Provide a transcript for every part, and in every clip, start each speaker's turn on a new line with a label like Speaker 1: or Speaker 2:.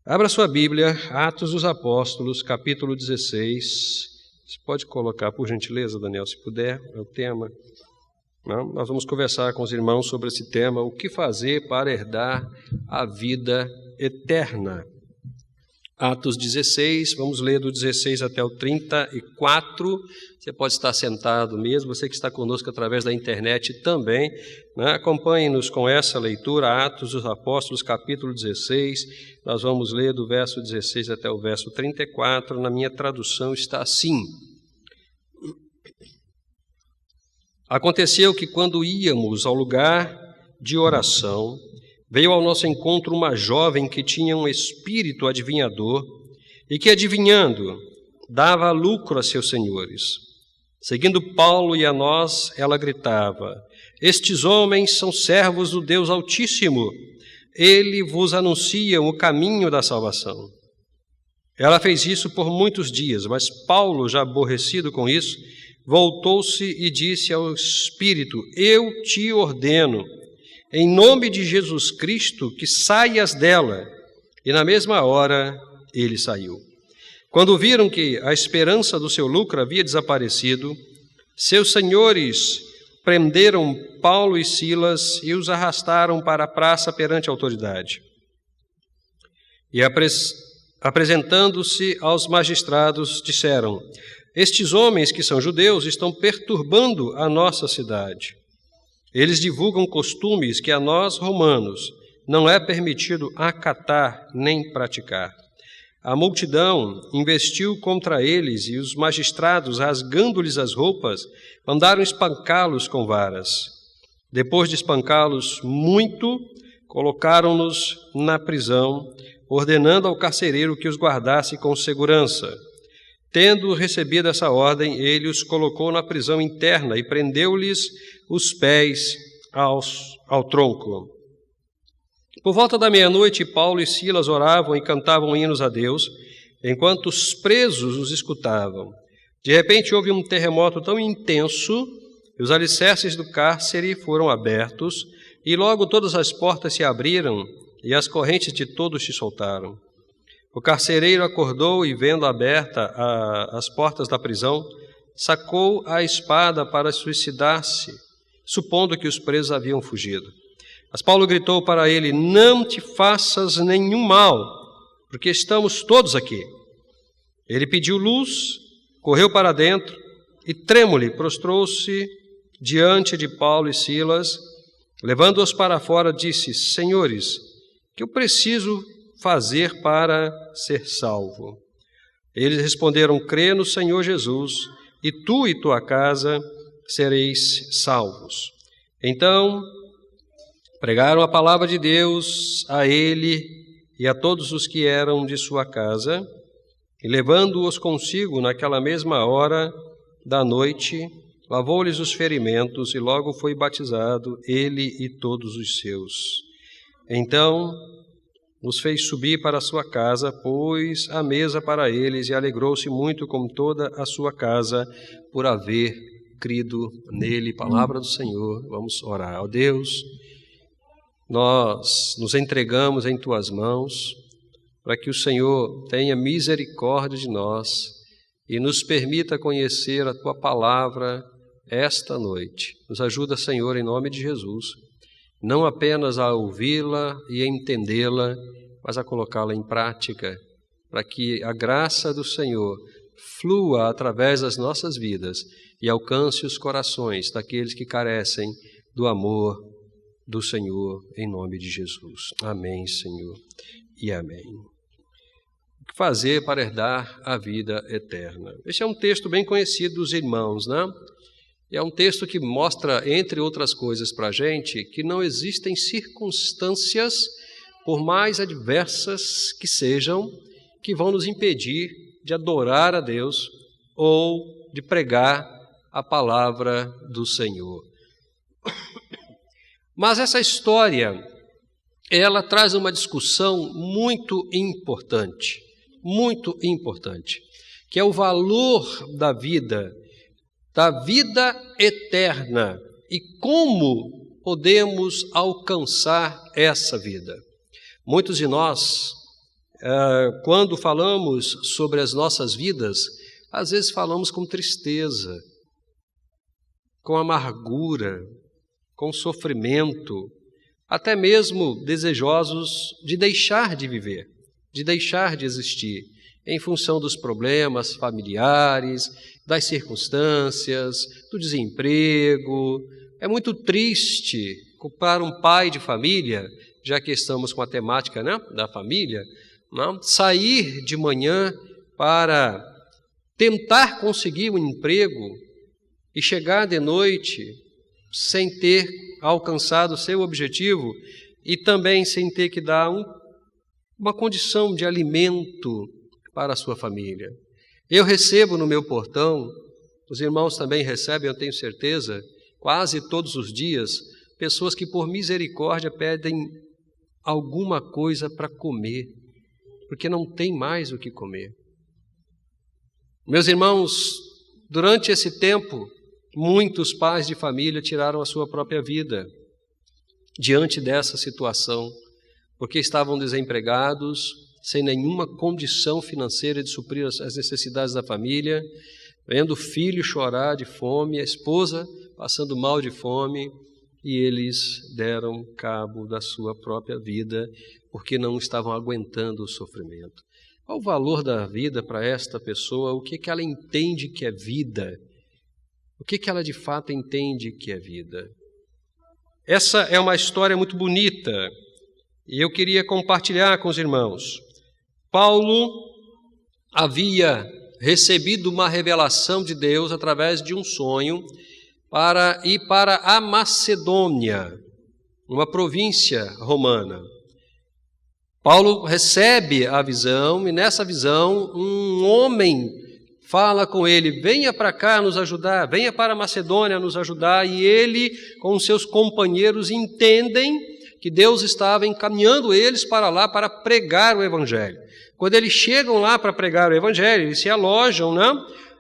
Speaker 1: Abra sua Bíblia, Atos dos Apóstolos, capítulo 16. Você pode colocar, por gentileza, Daniel, se puder, é o tema. Não? Nós vamos conversar com os irmãos sobre esse tema, o que fazer para herdar a vida eterna. Atos 16, vamos ler do 16 até o 34. Você pode estar sentado mesmo, você que está conosco através da internet também, né? Acompanhe-nos com essa leitura, Atos dos Apóstolos, capítulo 16. Nós vamos ler do verso 16 até o verso 34. Na minha tradução está assim: Aconteceu que quando íamos ao lugar de oração, veio ao nosso encontro uma jovem que tinha um espírito adivinhador e que, adivinhando, dava lucro a seus senhores. Seguindo Paulo e a nós, ela gritava: Estes homens são servos do Deus Altíssimo, ele vos anuncia o caminho da salvação. Ela fez isso por muitos dias, mas Paulo, já aborrecido com isso, voltou-se e disse ao espírito: Eu te ordeno, em nome de Jesus Cristo, que saias dela. E na mesma hora ele saiu. Quando viram que a esperança do seu lucro havia desaparecido, seus senhores prenderam Paulo e Silas e os arrastaram para a praça perante a autoridade. E apresentando-se aos magistrados, disseram: Estes homens que são judeus estão perturbando a nossa cidade. Eles divulgam costumes que a nós, romanos, não é permitido acatar nem praticar. A multidão investiu contra eles e os magistrados, rasgando-lhes as roupas, mandaram espancá-los com varas. Depois de espancá-los muito, colocaram-nos na prisão, ordenando ao carcereiro que os guardasse com segurança. Tendo recebido essa ordem, ele os colocou na prisão interna e prendeu-lhes os pés ao tronco. Por volta da meia-noite, Paulo e Silas oravam e cantavam hinos a Deus, enquanto os presos os escutavam. De repente houve um terremoto tão intenso que os alicerces do cárcere foram abertos e logo todas as portas se abriram e as correntes de todos se soltaram. O carcereiro acordou e, vendo aberta as portas da prisão, sacou a espada para suicidar-se, supondo que os presos haviam fugido. Mas Paulo gritou para ele: Não te faças nenhum mal, porque estamos todos aqui. Ele pediu luz, correu para dentro e, trêmulo, prostrou-se diante de Paulo e Silas. Levando-os para fora, disse: Senhores, que eu preciso fazer para ser salvo? Eles responderam: Crê no Senhor Jesus, e tu e tua casa sereis salvos. Então, pregaram a palavra de Deus a ele e a todos os que eram de sua casa, e levando-os consigo naquela mesma hora da noite, lavou-lhes os ferimentos e logo foi batizado, ele e todos os seus. Então, os fez subir para a sua casa, pôs a mesa para eles e alegrou-se muito com toda a sua casa por haver crido nele. Palavra do Senhor. Vamos orar. Ó Deus, nós nos entregamos em tuas mãos para que o Senhor tenha misericórdia de nós e nos permita conhecer a tua palavra esta noite. Nos ajuda, Senhor, em nome de Jesus, não apenas a ouvi-la e a entendê-la, mas a colocá-la em prática, para que a graça do Senhor flua através das nossas vidas e alcance os corações daqueles que carecem do amor do Senhor, em nome de Jesus. Amém, Senhor, e amém. O que fazer para herdar a vida eterna? Este é um texto bem conhecido dos irmãos, né? E é um texto que mostra, entre outras coisas para a gente, que não existem circunstâncias, por mais adversas que sejam, que vão nos impedir de adorar a Deus ou de pregar a palavra do Senhor. Mas essa história, ela traz uma discussão muito importante, que é o valor da vida eterna e como podemos alcançar essa vida. Muitos de nós quando falamos sobre as nossas vidas, às vezes falamos com tristeza, com amargura, com sofrimento, até mesmo desejosos de deixar de viver, de deixar de existir, em função dos problemas familiares, das circunstâncias, do desemprego. É muito triste para um pai de família, já que estamos com a temática, né, da família, não? Sair de manhã para tentar conseguir um emprego e chegar de noite sem ter alcançado o seu objetivo e também sem ter que dar uma condição de alimento para a sua família. Eu recebo no meu portão, os irmãos também recebem, eu tenho certeza, quase todos os dias, pessoas que por misericórdia pedem alguma coisa para comer, porque não tem mais o que comer. Meus irmãos, durante esse tempo, muitos pais de família tiraram a sua própria vida diante dessa situação, porque estavam desempregados, sem nenhuma condição financeira de suprir as necessidades da família, vendo o filho chorar de fome, a esposa passando mal de fome, e eles deram cabo da sua própria vida, porque não estavam aguentando o sofrimento. Qual o valor da vida para esta pessoa? O que ela entende que é vida? O que ela de fato entende que é vida? Essa é uma história muito bonita, e eu queria compartilhar com os irmãos. Paulo havia recebido uma revelação de Deus através de um sonho para ir para a Macedônia, uma província romana. Paulo recebe a visão e nessa visão um homem fala com ele: venha para cá nos ajudar, venha para a Macedônia nos ajudar. E ele com seus companheiros entendem que Deus estava encaminhando eles para lá para pregar o Evangelho. Quando eles chegam lá para pregar o Evangelho, eles se alojam, né?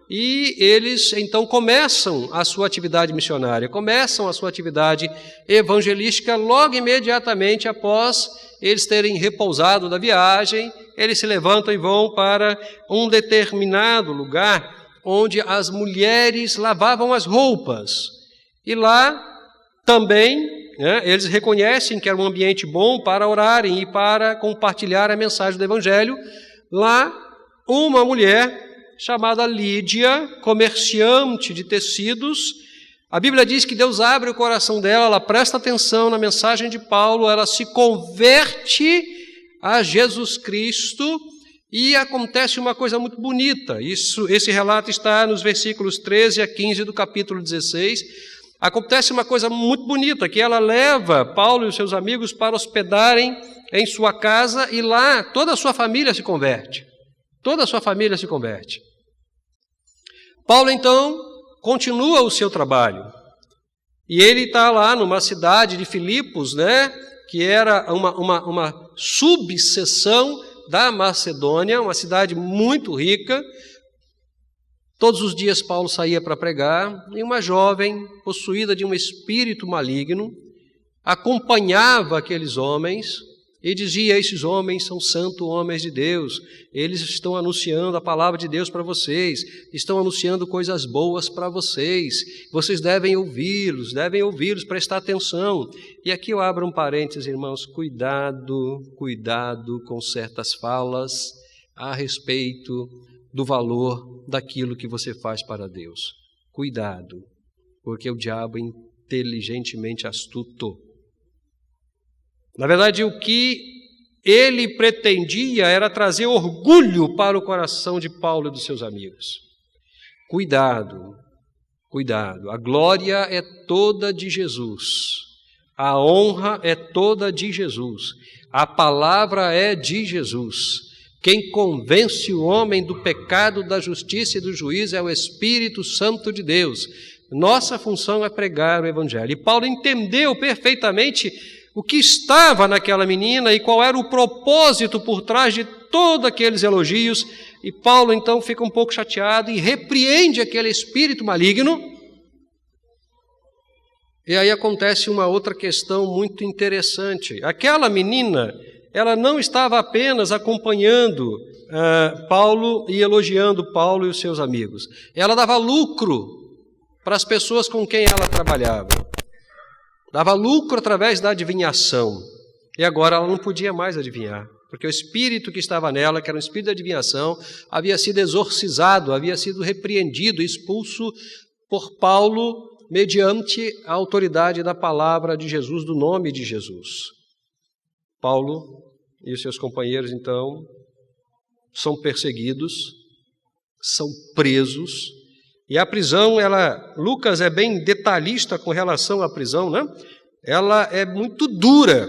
Speaker 1: E eles então começam a sua atividade missionária, começam a sua atividade evangelística logo imediatamente após eles terem repousado da viagem. Eles se levantam e vão para um determinado lugar onde as mulheres lavavam as roupas. E lá também, né, eles reconhecem que era um ambiente bom para orarem e para compartilhar a mensagem do Evangelho. Lá, uma mulher chamada Lídia, comerciante de tecidos, a Bíblia diz que Deus abre o coração dela, ela presta atenção na mensagem de Paulo, ela se converte a Jesus Cristo e acontece uma coisa muito bonita. Esse relato está nos versículos 13 a 15 do capítulo 16. Acontece uma coisa muito bonita, que ela leva Paulo e os seus amigos para hospedarem em sua casa e lá toda a sua família se converte. Toda a sua família se converte. Paulo, então, continua o seu trabalho. E ele está lá numa cidade de Filipos, né, que era uma subseção da Macedônia, uma cidade muito rica. Todos os dias Paulo saía para pregar, e uma jovem, possuída de um espírito maligno, acompanhava aqueles homens e dizia: esses homens são santos homens de Deus, eles estão anunciando a palavra de Deus para vocês, estão anunciando coisas boas para vocês, vocês devem ouvi-los, prestar atenção. E aqui eu abro um parênteses, irmãos, cuidado com certas falas a respeito do valor daquilo que você faz para Deus. Cuidado, porque o diabo é inteligentemente astuto. Na verdade, o que ele pretendia era trazer orgulho para o coração de Paulo e dos seus amigos. Cuidado. A glória é toda de Jesus. A honra é toda de Jesus. A palavra é de Jesus. Quem convence o homem do pecado, da justiça e do juízo é o Espírito Santo de Deus. Nossa função é pregar o Evangelho. E Paulo entendeu perfeitamente o que estava naquela menina e qual era o propósito por trás de todos aqueles elogios. E Paulo então fica um pouco chateado e repreende aquele espírito maligno. E aí acontece uma outra questão muito interessante. Aquela menina, ela não estava apenas acompanhando Paulo e elogiando Paulo e os seus amigos. Ela dava lucro para as pessoas com quem ela trabalhava. Dava lucro através da adivinhação. E agora ela não podia mais adivinhar, porque o espírito que estava nela, que era um espírito de adivinhação, havia sido exorcizado, havia sido repreendido, expulso por Paulo mediante a autoridade da palavra de Jesus, do nome de Jesus. Paulo e os seus companheiros, então, são perseguidos, são presos, e a prisão, Lucas é bem detalhista com relação à prisão, né? Ela é muito dura.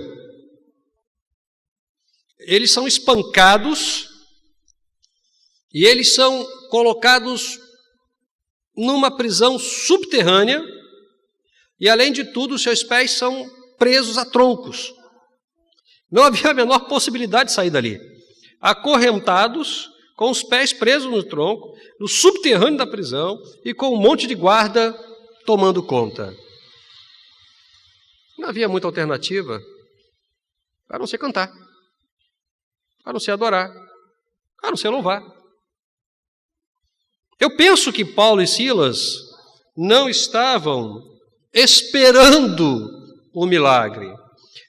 Speaker 1: Eles são espancados e eles são colocados numa prisão subterrânea e, além de tudo, seus pés são presos a troncos. Não havia a menor possibilidade de sair dali. Acorrentados, com os pés presos no tronco, no subterrâneo da prisão e com um monte de guarda tomando conta. Não havia muita alternativa a não ser cantar, a não ser adorar, a não ser louvar. Eu penso que Paulo e Silas não estavam esperando o milagre.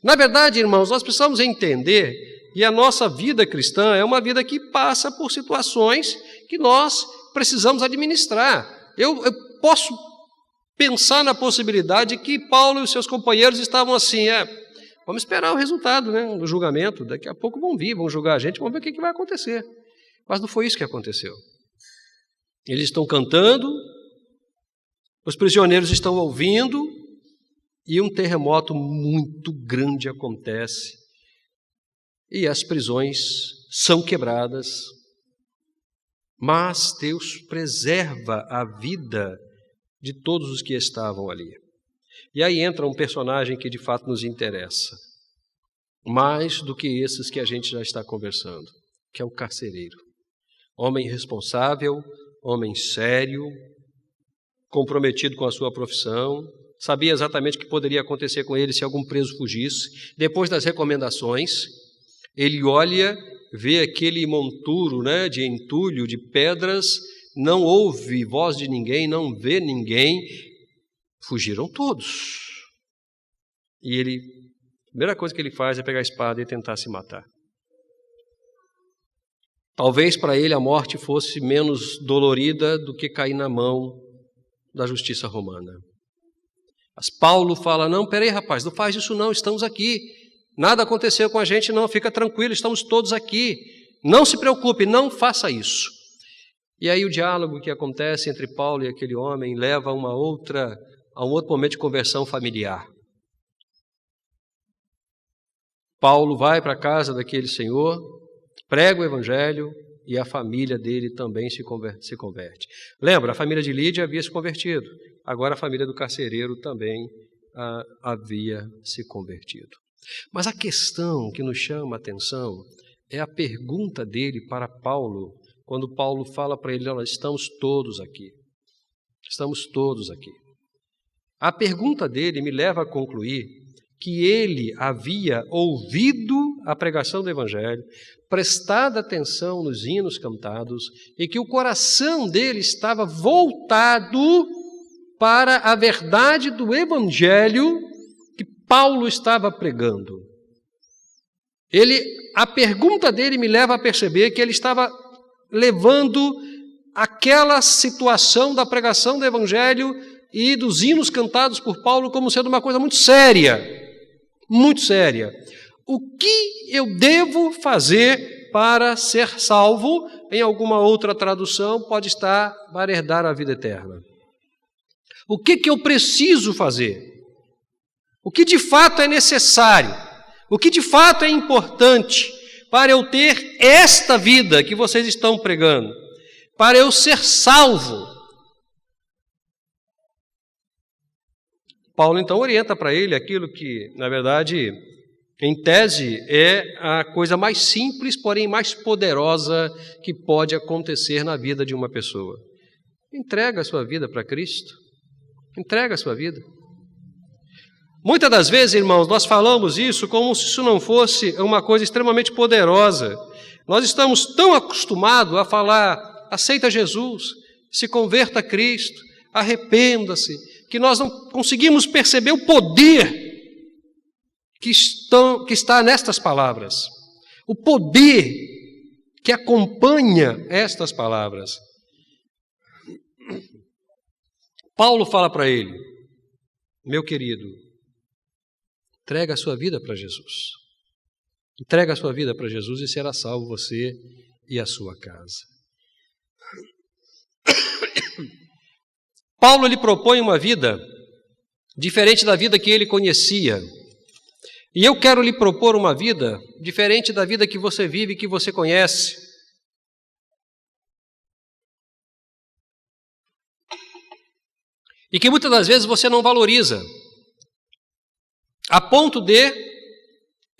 Speaker 1: Na verdade, irmãos, nós precisamos entender que a nossa vida cristã é uma vida que passa por situações que nós precisamos administrar. Eu posso pensar na possibilidade que Paulo e os seus companheiros estavam assim, vamos esperar o resultado, né, do julgamento, daqui a pouco vão julgar a gente, vamos ver o que vai acontecer. Mas não foi isso que aconteceu. Eles estão cantando, os prisioneiros estão ouvindo, e um terremoto muito grande acontece, e as prisões são quebradas, mas Deus preserva a vida de todos os que estavam ali. E aí entra um personagem que de fato nos interessa, mais do que esses que a gente já está conversando, que é o carcereiro. Homem responsável, homem sério, comprometido com a sua profissão, sabia exatamente o que poderia acontecer com ele se algum preso fugisse. Depois das recomendações, ele olha, vê aquele monturo, né, de entulho, de pedras, não ouve voz de ninguém, não vê ninguém, fugiram todos. E a primeira coisa que ele faz é pegar a espada e tentar se matar. Talvez para ele a morte fosse menos dolorida do que cair na mão da justiça romana. Mas Paulo fala, não, peraí rapaz, não faz isso não, estamos aqui. Nada aconteceu com a gente não, fica tranquilo, estamos todos aqui. Não se preocupe, não faça isso. E aí o diálogo que acontece entre Paulo e aquele homem leva a um outro momento de conversão familiar. Paulo vai para a casa daquele senhor, prega o evangelho e a família dele também se converte. Lembra, a família de Lídia havia se convertido, agora a família do carcereiro também havia se convertido. Mas a questão que nos chama a atenção é a pergunta dele para Paulo, quando Paulo fala para ele, olha, estamos todos aqui. Estamos todos aqui. A pergunta dele me leva a concluir que ele havia ouvido a pregação do Evangelho, prestado atenção nos hinos cantados e que o coração dele estava voltado para a verdade do Evangelho que Paulo estava pregando. A pergunta dele me leva a perceber que ele estava levando aquela situação da pregação do Evangelho e dos hinos cantados por Paulo como sendo uma coisa muito séria. Muito séria. O que eu devo fazer para ser salvo? Em alguma outra tradução pode estar para herdar a vida eterna. O que eu preciso fazer? O que de fato é necessário? O que de fato é importante para eu ter esta vida que vocês estão pregando? Para eu ser salvo? Paulo então orienta para ele aquilo que, na verdade, em tese, é a coisa mais simples, porém mais poderosa que pode acontecer na vida de uma pessoa. Entrega a sua vida para Cristo. Entrega a sua vida. Muitas das vezes, irmãos, nós falamos isso como se isso não fosse uma coisa extremamente poderosa. Nós estamos tão acostumados a falar, aceita Jesus, se converta a Cristo, arrependa-se, que nós não conseguimos perceber o poder que está nestas palavras. O poder que acompanha estas palavras. Paulo fala para ele, meu querido, entrega a sua vida para Jesus. Entrega a sua vida para Jesus e será salvo você e a sua casa. Paulo lhe propõe uma vida diferente da vida que ele conhecia. E eu quero lhe propor uma vida diferente da vida que você vive e que você conhece. E que muitas das vezes você não valoriza. A ponto de,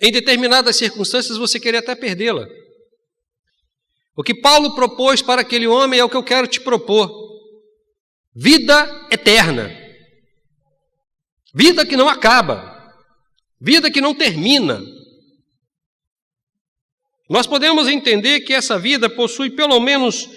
Speaker 1: em determinadas circunstâncias, você querer até perdê-la. O que Paulo propôs para aquele homem é o que eu quero te propor. Vida eterna. Vida que não acaba. Vida que não termina. Nós podemos entender que essa vida possui pelo menos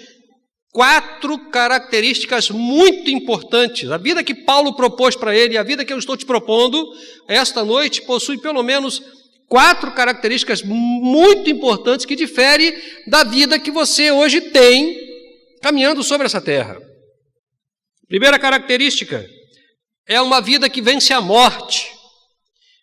Speaker 1: 4 características muito importantes. A vida que Paulo propôs para ele e a vida que eu estou te propondo esta noite possui pelo menos 4 características muito importantes que diferem da vida que você hoje tem caminhando sobre essa terra. Primeira característica é uma vida que vence a morte.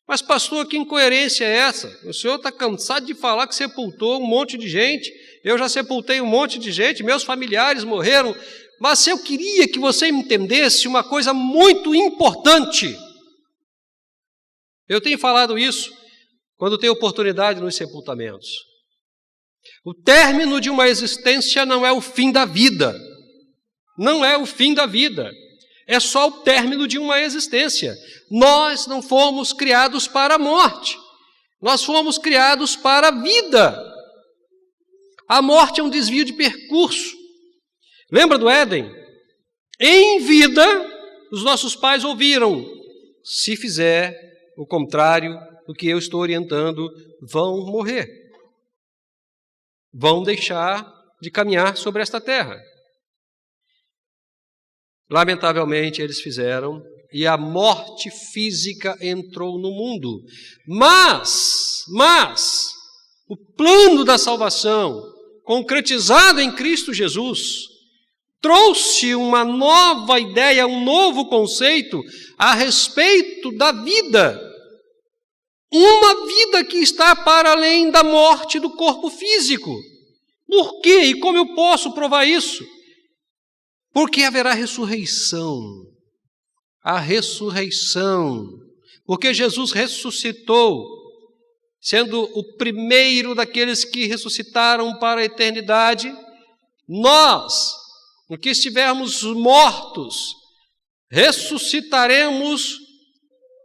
Speaker 1: Mas pastor, que incoerência é essa? O senhor está cansado de falar que sepultou um monte de gente. Eu já sepultei um monte de gente, meus familiares morreram. Mas eu queria que você entendesse uma coisa muito importante. Eu tenho falado isso quando tenho oportunidade nos sepultamentos. O término de uma existência não é o fim da vida. Não é o fim da vida. É só o término de uma existência. Nós não fomos criados para a morte. Nós fomos criados para a vida. A morte é um desvio de percurso. Lembra do Éden? Em vida, os nossos pais ouviram: se fizer o contrário do que eu estou orientando, vão morrer. Vão deixar de caminhar sobre esta terra. Lamentavelmente, eles fizeram, e a morte física entrou no mundo. Mas, o plano da salvação, concretizado em Cristo Jesus, trouxe uma nova ideia, um novo conceito a respeito da vida. Uma vida que está para além da morte do corpo físico. Por quê? E como eu posso provar isso? Porque haverá ressurreição. A ressurreição. Porque Jesus ressuscitou, sendo o primeiro daqueles que ressuscitaram para a eternidade. Nós, no que estivermos mortos, ressuscitaremos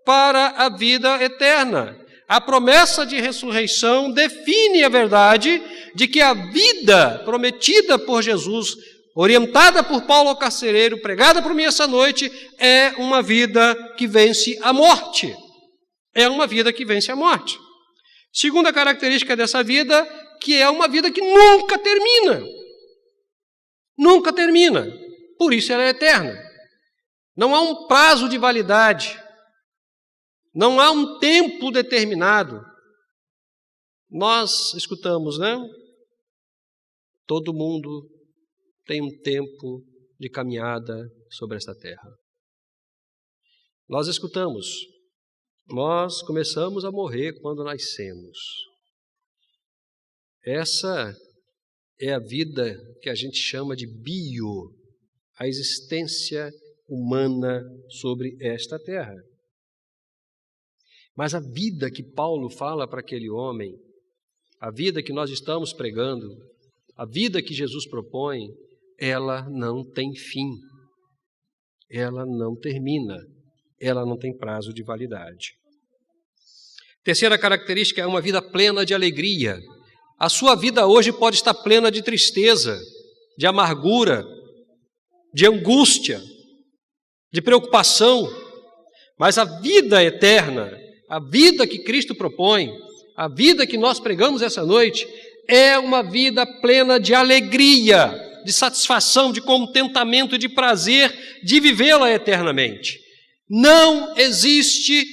Speaker 1: para a vida eterna. A promessa de ressurreição define a verdade de que a vida prometida por Jesus, orientada por Paulo Carcereiro, pregada por mim essa noite, é uma vida que vence a morte. É uma vida que vence a morte. Segunda característica dessa vida, que é uma vida que nunca termina. Nunca termina. Por isso ela é eterna. Não há um prazo de validade. Não há um tempo determinado. Nós escutamos, né? Todo mundo tem um tempo de caminhada sobre esta terra. Nós escutamos. Nós começamos a morrer quando nascemos. Essa é a vida que a gente chama de a existência humana sobre esta terra. Mas a vida que Paulo fala para aquele homem, a vida que nós estamos pregando, a vida que Jesus propõe, ela não tem fim, ela não termina, ela não tem prazo de validade. Terceira característica é uma vida plena de alegria. A sua vida hoje pode estar plena de tristeza, de amargura, de angústia, de preocupação, Mas a vida eterna, a vida que Cristo propõe, a vida que nós pregamos essa noite, é uma vida plena de alegria, de satisfação, de contentamento, de prazer, de vivê-la eternamente. Não existe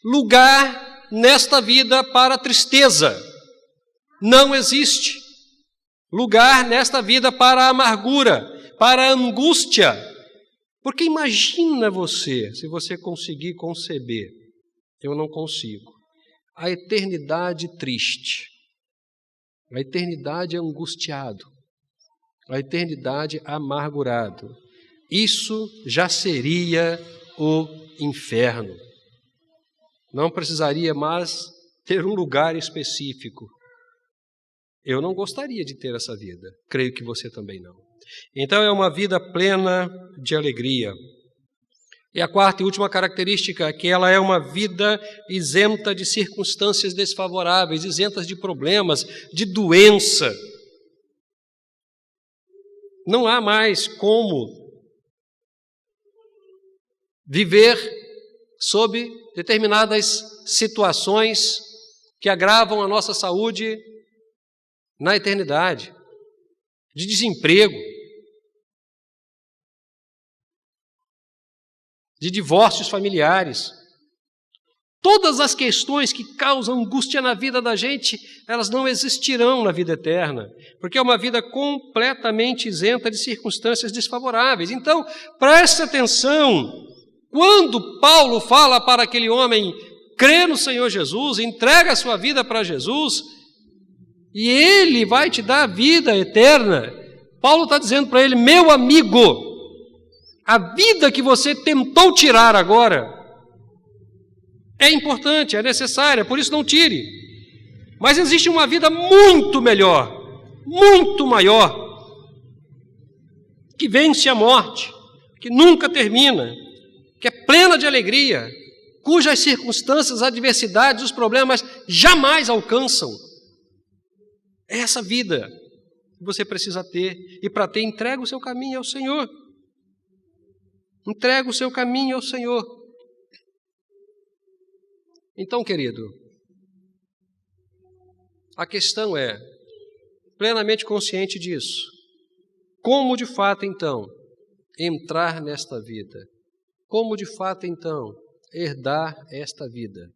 Speaker 1: lugar nesta vida para tristeza. Não existe lugar nesta vida para amargura, para angústia. Porque imagina você, se você conseguir conceber, eu não consigo, a eternidade triste, a eternidade angustiado, a eternidade amargurado. Isso já seria o inferno. Não precisaria mais ter um lugar específico. Eu não gostaria de ter essa vida, creio que você também não. Então é uma vida plena de alegria. E a quarta e última característica é que ela é uma vida isenta de circunstâncias desfavoráveis, isentas de problemas, de doença. Não há mais como viver sob determinadas situações que agravam a nossa saúde na eternidade, de desemprego, de divórcios familiares. Todas as questões que causam angústia na vida da gente, elas não existirão na vida eterna, porque é uma vida completamente isenta de circunstâncias desfavoráveis. Então, preste atenção, quando Paulo fala para aquele homem, crê no Senhor Jesus, entrega a sua vida para Jesus, e Ele vai te dar a vida eterna, Paulo está dizendo para ele, meu amigo, a vida que você tentou tirar agora é importante, é necessária, por isso não tire. Mas existe uma vida muito melhor, muito maior, que vence a morte, que nunca termina, que é plena de alegria, cujas circunstâncias, adversidades, os problemas jamais alcançam. É essa vida que você precisa ter, e para ter, entrega o seu caminho ao Senhor. Entrega o seu caminho ao Senhor. Então, querido, a questão é, plenamente consciente disso, como de fato, então, entrar nesta vida? Como de fato, então, herdar esta vida?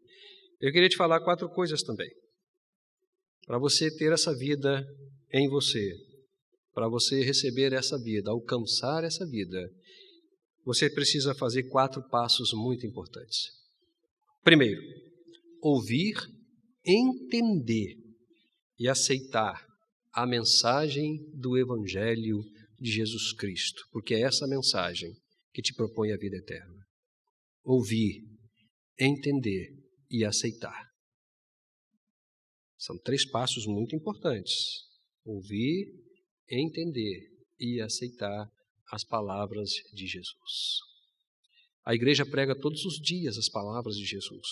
Speaker 1: Eu queria te falar 4 coisas também, para você ter essa vida em você, para você receber essa vida, alcançar essa vida. Você precisa fazer 4 passos muito importantes. Primeiro, ouvir, entender e aceitar a mensagem do Evangelho de Jesus Cristo, porque é essa mensagem que te propõe a vida eterna. Ouvir, entender e aceitar. São 3 passos muito importantes. Ouvir, entender e aceitar as palavras de Jesus. A igreja prega todos os dias as palavras de Jesus.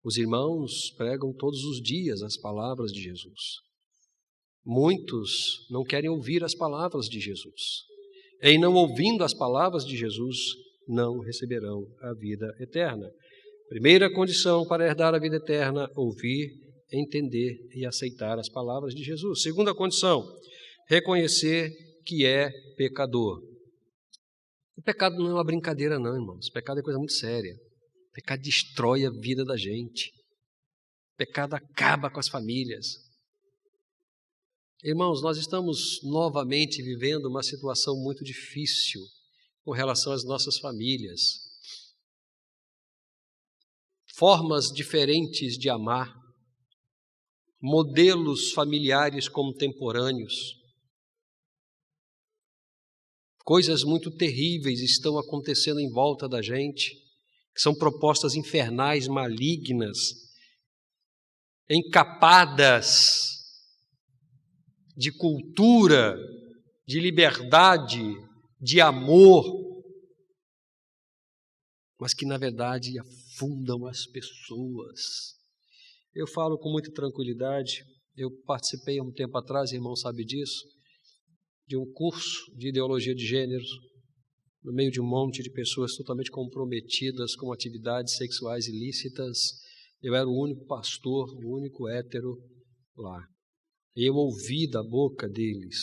Speaker 1: Os irmãos pregam todos os dias as palavras de Jesus. Muitos não querem ouvir as palavras de Jesus. E não ouvindo as palavras de Jesus, não receberão a vida eterna. Primeira condição para herdar a vida eterna, ouvir, entender e aceitar as palavras de Jesus. Segunda condição, reconhecer que é pecador. O pecado não é uma brincadeira não, irmãos. O pecado é coisa muito séria. O pecado destrói a vida da gente. O pecado acaba com as famílias. Irmãos, nós estamos novamente vivendo uma situação muito difícil com relação às nossas famílias. Formas diferentes de amar, modelos familiares contemporâneos. Coisas muito terríveis estão acontecendo em volta da gente, que são propostas infernais, malignas, encapadas de cultura, de liberdade, de amor, mas que, na verdade, afundam as pessoas. Eu falo com muita tranquilidade, eu participei há um tempo atrás, irmão sabe disso, de um curso de ideologia de gênero, no meio de um monte de pessoas totalmente comprometidas com atividades sexuais ilícitas. Eu era o único pastor, o único hétero lá. Eu ouvi da boca deles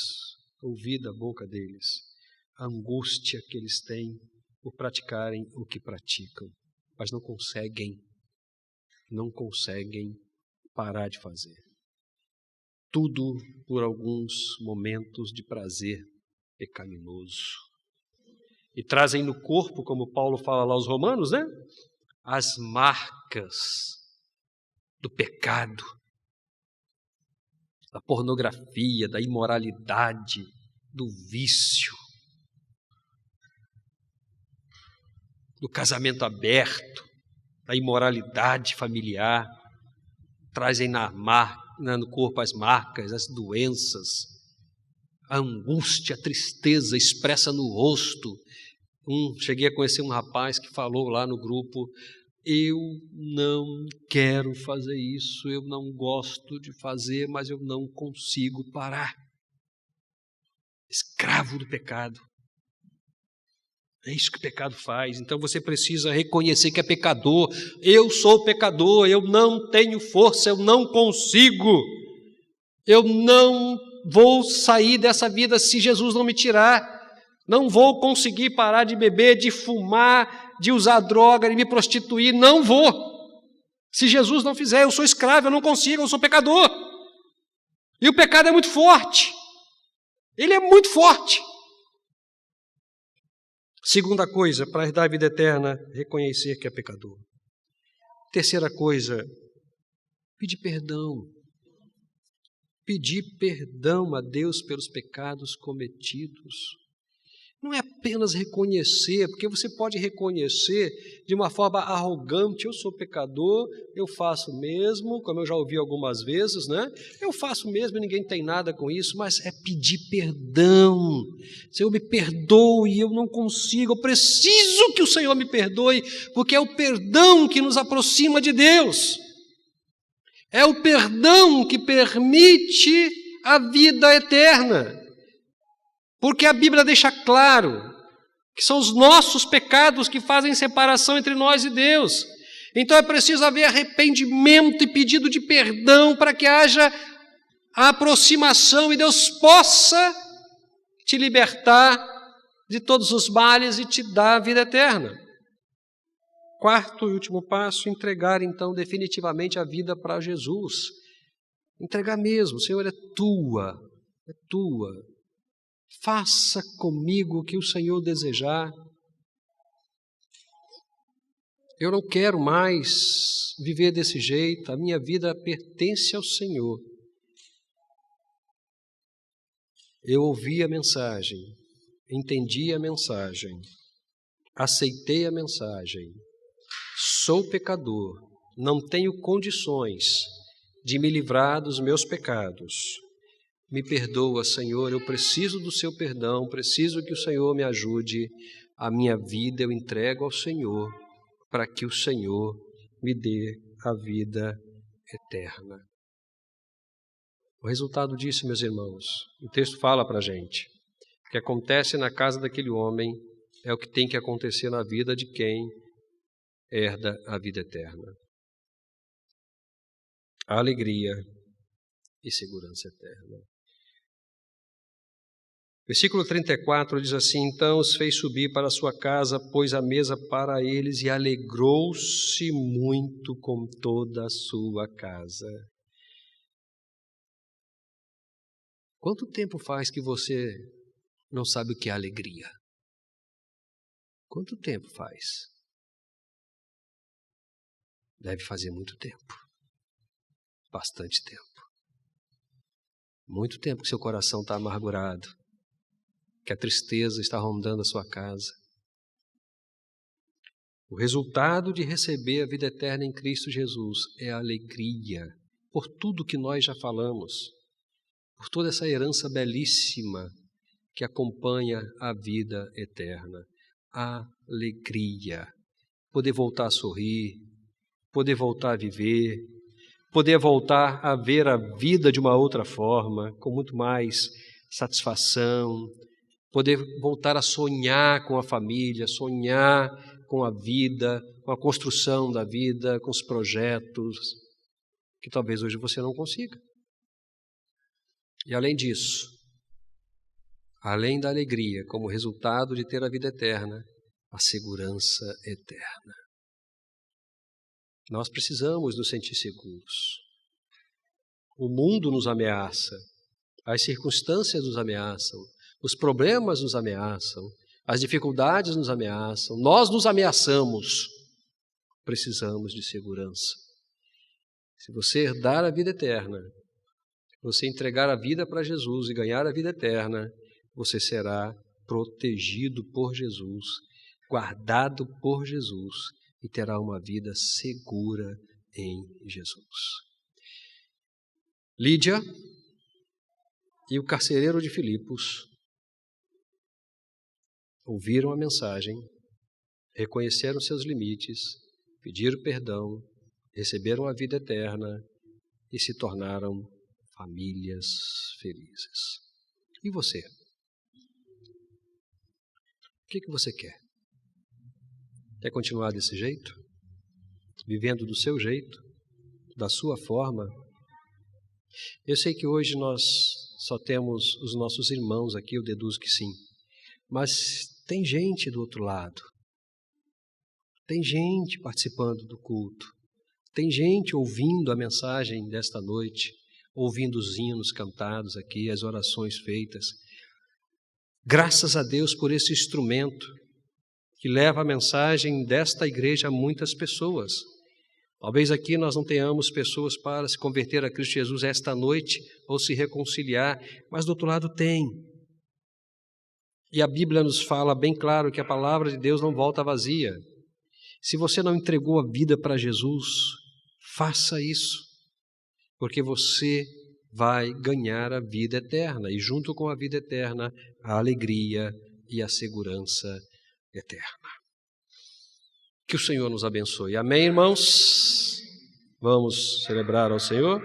Speaker 1: a angústia que eles têm por praticarem o que praticam, mas não conseguem parar de fazer. Tudo por alguns momentos de prazer pecaminoso. E trazem no corpo, como Paulo fala lá aos Romanos, né? As marcas do pecado, da pornografia, da imoralidade, do vício, do casamento aberto, da imoralidade familiar. Trazem no corpo as marcas, as doenças, a angústia, a tristeza expressa no rosto. Cheguei a conhecer um rapaz que falou lá no grupo: eu não quero fazer isso, eu não gosto de fazer, mas eu não consigo parar. Escravo do pecado. É isso que o pecado faz. Então você precisa reconhecer que é pecador. Eu sou pecador, eu não tenho força, eu não consigo. Eu não vou sair dessa vida se Jesus não me tirar. Não vou conseguir parar de beber, de fumar, de usar droga, de me prostituir. Não vou. Se Jesus não fizer, eu sou escravo, eu não consigo, eu sou pecador. E o pecado é muito forte. Ele é muito forte. Segunda coisa, para herdar a vida eterna, reconhecer que é pecador. Terceira coisa, pedir perdão. Pedir perdão a Deus pelos pecados cometidos. Não é apenas reconhecer, porque você pode reconhecer de uma forma arrogante: eu sou pecador, eu faço mesmo, como eu já ouvi algumas vezes, né? Eu faço mesmo e ninguém tem nada com isso, mas é pedir perdão. Senhor, me perdoe, eu não consigo, eu preciso que o Senhor me perdoe, porque é o perdão que nos aproxima de Deus. É o perdão que permite a vida eterna. Porque a Bíblia deixa claro que são os nossos pecados que fazem separação entre nós e Deus. Então é preciso haver arrependimento e pedido de perdão para que haja a aproximação e Deus possa te libertar de todos os males e te dar a vida eterna. Quarto e último passo, entregar então definitivamente a vida para Jesus. Entregar mesmo: Senhor, é tua. Faça comigo o que o Senhor desejar. Eu não quero mais viver desse jeito, a minha vida pertence ao Senhor. Eu ouvi a mensagem, entendi a mensagem, aceitei a mensagem, sou pecador, não tenho condições de me livrar dos meus pecados. Me perdoa, Senhor, eu preciso do seu perdão, preciso que o Senhor me ajude. A minha vida eu entrego ao Senhor, para que o Senhor me dê a vida eterna. O resultado disso, meus irmãos, o texto fala para a gente: o que acontece na casa daquele homem é o que tem que acontecer na vida de quem herda a vida eterna. Alegria e segurança eterna. Versículo 34 diz assim: então os fez subir para a sua casa, pôs a mesa para eles e alegrou-se muito com toda a sua casa. Quanto tempo faz que você não sabe o que é alegria? Quanto tempo faz? Deve fazer muito tempo. Bastante tempo. Muito tempo que seu coração está amargurado, que a tristeza está rondando a sua casa. O resultado de receber a vida eterna em Cristo Jesus é a alegria, por tudo que nós já falamos, por toda essa herança belíssima que acompanha a vida eterna. Alegria. Poder voltar a sorrir, poder voltar a viver, poder voltar a ver a vida de uma outra forma, com muito mais satisfação, poder voltar a sonhar com a família, sonhar com a vida, com a construção da vida, com os projetos, que talvez hoje você não consiga. E além disso, além da alegria como resultado de ter a vida eterna, a segurança eterna. Nós precisamos nos sentir seguros. O mundo nos ameaça, as circunstâncias nos ameaçam, os problemas nos ameaçam, as dificuldades nos ameaçam, nós nos ameaçamos. Precisamos de segurança. Se você herdar a vida eterna, se você entregar a vida para Jesus e ganhar a vida eterna, você será protegido por Jesus, guardado por Jesus e terá uma vida segura em Jesus. Lídia e o carcereiro de Filipos ouviram a mensagem, reconheceram seus limites, pediram perdão, receberam a vida eterna e se tornaram famílias felizes. E você? O que você quer? Quer continuar desse jeito? Vivendo do seu jeito? Da sua forma? Eu sei que hoje nós só temos os nossos irmãos aqui, eu deduzo que sim. Mas tem gente do outro lado. Tem gente participando do culto. Tem gente ouvindo a mensagem desta noite, ouvindo os hinos cantados aqui, as orações feitas. Graças a Deus por esse instrumento que leva a mensagem desta igreja a muitas pessoas. Talvez aqui nós não tenhamos pessoas para se converter a Cristo Jesus esta noite ou se reconciliar, mas do outro lado tem. E a Bíblia nos fala bem claro que a palavra de Deus não volta vazia. Se você não entregou a vida para Jesus, faça isso, porque você vai ganhar a vida eterna, e junto com a vida eterna, a alegria e a segurança eterna. Que o Senhor nos abençoe. Amém, irmãos? Vamos celebrar ao Senhor?